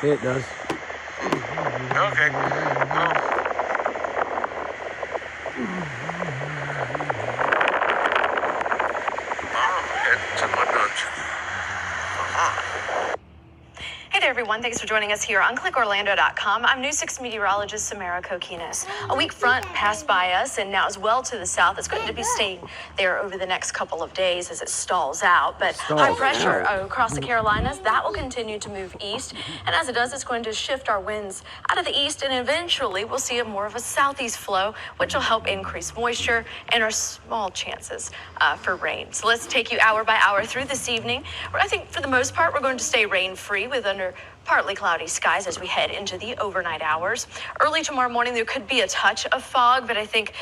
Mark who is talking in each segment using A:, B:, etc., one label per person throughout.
A: Yeah, it does.
B: Okay. Well, head to my dungeon.
C: Hey there, everyone. Thanks for joining us here on ClickOrlando.com. I'm News 6 meteorologist Samara Kokinas. A weak front passed by us and now as well to the south. It's going to be staying there over the next couple of days as it stalls out. But high pressure across the Carolinas, that will continue to move east. And as it does, it's going to shift our winds out of the east. And eventually, we'll see more of a southeast flow, which will help increase moisture and our small chances for rain. So let's take you hour by hour through this evening. I think for the most part, we're going to stay rain-free with under partly cloudy skies as we head into the overnight hours. Early tomorrow morning, there could be a touch of fog, but I think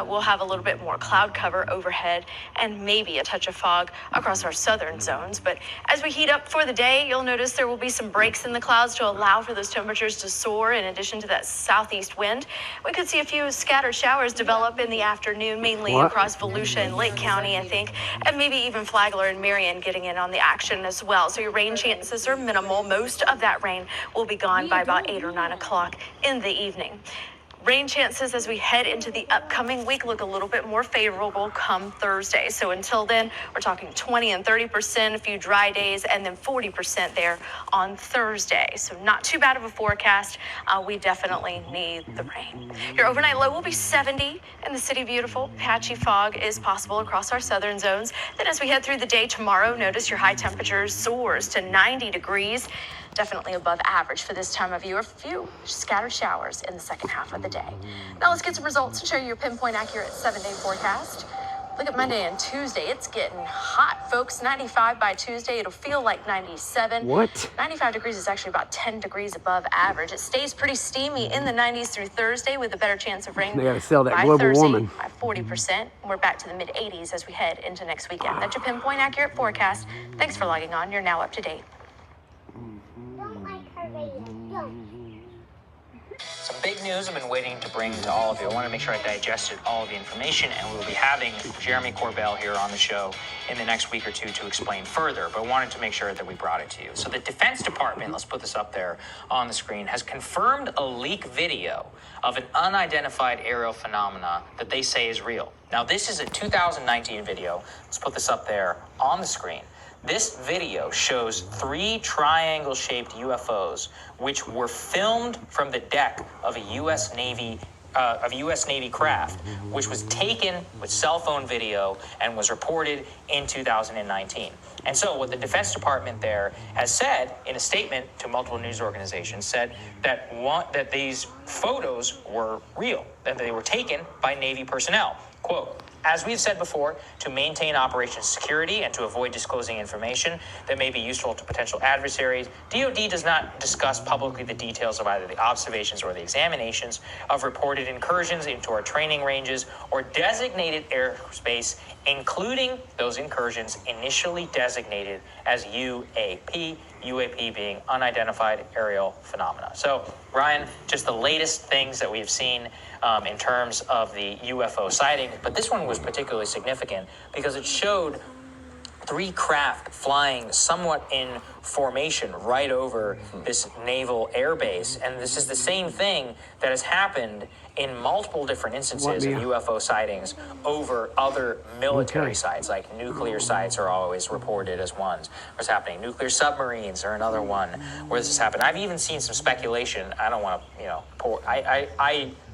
C: we'll have a little bit more cloud cover overhead and maybe a touch of fog across our southern zones. But as we heat up for the day, you'll notice there will be some breaks in the clouds to allow for those temperatures to soar. In addition to that southeast wind, we could see a few scattered showers develop in the afternoon, mainly across Volusia and Lake County, I think, and maybe even Flagler and Marion getting in on the action as well. So your rain chances are minimal. Most of that rain will be gone by about 8 or 9 o'clock in the evening. Rain chances as we head into the upcoming week look a little bit more favorable come Thursday. So until then, we're talking 20 and 30%, a few dry days, and then 40% there on Thursday. So not too bad of a forecast. We definitely need the rain. Your overnight low will be 70 in the City Beautiful. Patchy fog is possible across our southern zones. Then as we head through the day tomorrow, notice your high temperatures soars to 90 degrees. Definitely above average for this time of year. A few scattered showers in the second half of the day. Now let's get some results and show you your pinpoint accurate 7-day forecast. Look at Monday and Tuesday. It's getting hot, folks. 95 by Tuesday. It'll feel like 97.
A: What?
C: 95 degrees is actually about 10 degrees above average. It stays pretty steamy in the 90s through Thursday with a better chance of rain.
A: They got to sell that
C: by
A: global
C: Thursday
A: warming.
C: by 40%. We're back to the mid-80s as we head into next weekend. That's your pinpoint accurate forecast. Thanks for logging on. You're now up to date.
D: Some big news I've been waiting to bring to all of you. I want to make sure I digested all of the information, and we'll be having Jeremy Corbell here on the show in the next week or two to explain further, but wanted to make sure that we brought it to you. So the Defense Department, let's put this up there on the screen, has confirmed a leak video of an unidentified aerial phenomena that they say is real. Now, this is a 2019 video. Let's put this up there on the screen. This video shows 3 triangle-shaped UFOs, which were filmed from the deck of a U.S. Navy craft, which was taken with cell phone video and was reported in 2019. And so what the Defense Department there has said in a statement to multiple news organizations said that these photos were real, that they were taken by Navy personnel. Quote, "As we've said before, to maintain operation security and to avoid disclosing information that may be useful to potential adversaries, DoD does not discuss publicly the details of either the observations or the examinations of reported incursions into our training ranges or designated airspace, including those incursions initially designated as UAP being unidentified aerial phenomena." So, Ryan, just the latest things that we've seen in terms of the UFO sighting, but this one was particularly significant because it showed 3 craft flying somewhat in formation right over this naval air base. And this is the same thing that has happened in multiple different instances of UFO sightings over other military sites, like nuclear sites are always reported as ones. What's happening? Nuclear submarines are another one where this has happened. I've even seen some speculation. I don't want to,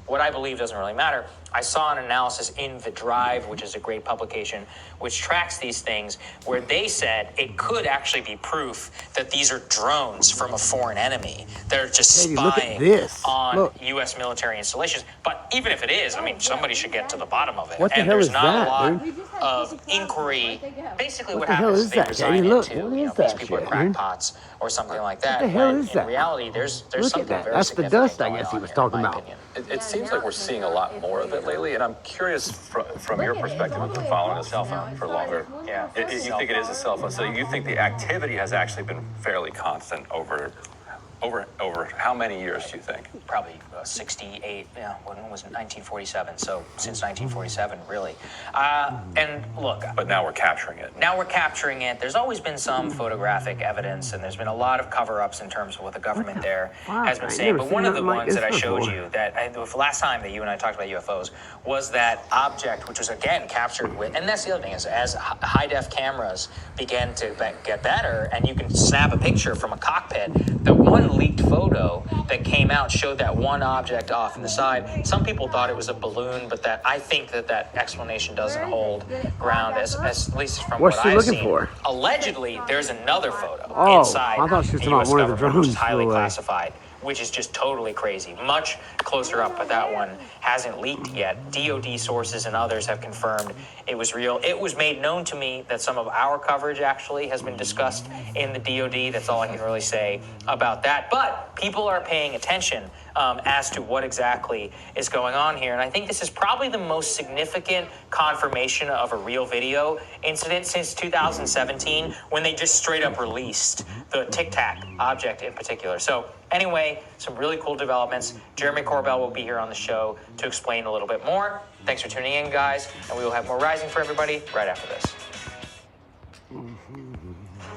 D: what I believe doesn't really matter. I saw an analysis in The Drive, which is a great publication, which tracks these things, where they said it could actually be proof that these are drones from a foreign enemy that are just spying on U.S. military installations. But even if it is, I mean, somebody should get to the bottom of it.
A: What the hell is that,
D: a lot of inquiry. Basically, what happens is they resign into, these people are crackpots or something like that.
A: What the hell is that?
D: In reality, there's something very
A: That's the dust, I guess he was talking about.
E: It seems like we're seeing a lot more of it lately, and I'm curious from your perspective of following a cell phone for longer.
D: Yeah.
E: You think it is a cell phone, so you think the activity has actually been fairly constant over Over how many years do you think?
D: Probably 68, when was it? 1947. So since 1947, really. And look.
E: But now we're capturing it.
D: Now we're capturing it. There's always been some photographic evidence, and there's been a lot of cover-ups in terms of what the government there has been saying. But one of the ones that I showed you, the last time that you and I talked about UFOs, was that object, which was again captured with, and that's the other thing, is as high-def cameras began to get better, and you can snap a picture from a cockpit, the one leaked photo that came out showed that one object off in the side. Some people thought it was a balloon, but I think that explanation doesn't hold ground, as at least from
A: What's
D: what
A: she
D: I've
A: looking
D: seen.
A: for?
D: Allegedly, there's another photo
A: Oh,
D: inside
A: I thought she was
D: the
A: talking
D: U.S.
A: about one of the
D: government, which is
A: drones
D: highly
A: flew away.
D: classified, which is just totally crazy. Much closer up, but that one hasn't leaked yet. DoD sources and others have confirmed it was real. It was made known to me that some of our coverage actually has been discussed in the DoD. That's all I can really say about that. But people are paying attention as to what exactly is going on here. And I think this is probably the most significant confirmation of a real video incident since 2017, when they just straight up released the Tic Tac object in particular. So anyway, some really cool developments. Jeremy Corbell will be here on the show to explain a little bit more. Thanks for tuning in, guys. And we will have more Rising for everybody right after this.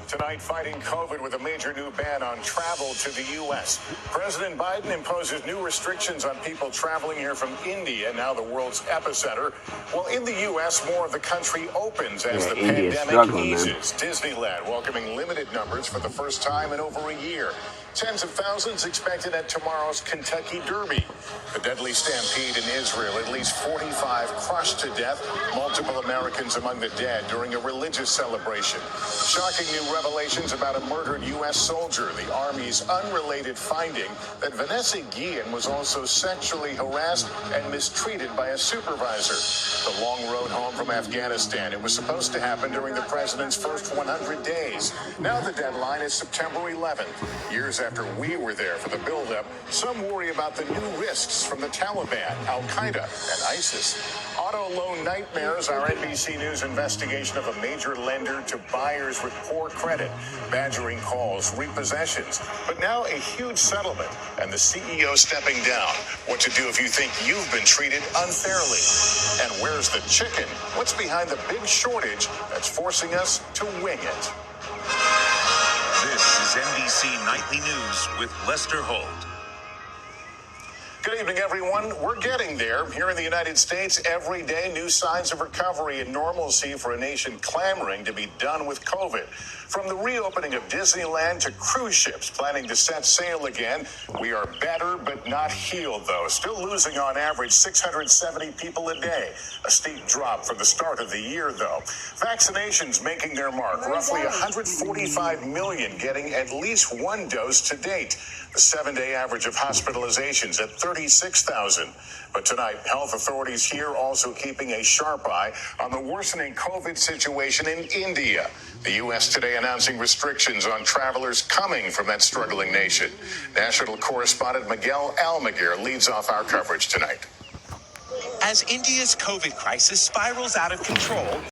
F: Tonight, fighting COVID with a major new ban on travel to the U.S. President Biden imposes new restrictions on people traveling here from India, now the world's epicenter. Well, in the U.S., more of the country opens as the
A: India's
F: pandemic
A: struggling,
F: eases.
A: man.
F: Disneyland welcoming limited numbers for the first time in over a year. Tens of thousands expected at tomorrow's Kentucky Derby. The deadly stampede in Israel, at least 45 crushed to death, multiple Americans among the dead during a religious celebration. Shocking new revelations about a murdered U.S. soldier. The Army's unrelated finding that Vanessa Guillen was also sexually harassed and mistreated by a supervisor. The long road home from Afghanistan. It was supposed to happen during the president's first 100 days. Now the deadline is September 11th. Years after we were there for the buildup, some worry about the new risks from the Taliban, Al-Qaeda, and ISIS. Auto loan nightmares, our NBC News investigation of a major lender to buyers with poor credit, badgering calls, repossessions. But now a huge settlement and the CEO stepping down. What to do if you think you've been treated unfairly. And where's the chicken? What's behind the big shortage that's forcing us to wing it?
G: This is NBC Nightly News with Lester Holt.
F: Good evening, everyone. We're getting there. Here in the United States, every day, new signs of recovery and normalcy for a nation clamoring to be done with COVID. From the reopening of Disneyland to cruise ships planning to set sail again, we are better but not healed, though. Still losing on average 670 people a day. A steep drop from the start of the year, though. Vaccinations making their mark. Roughly 145 million getting at least one dose to date. The 7-day average of hospitalizations at 36,000. But tonight, health authorities here also keeping a sharp eye on the worsening COVID situation in India. The U.S. today announcing restrictions on travelers coming from that struggling nation. National correspondent Miguel Almaguer leads off our coverage tonight.
G: As India's COVID crisis spirals out of control,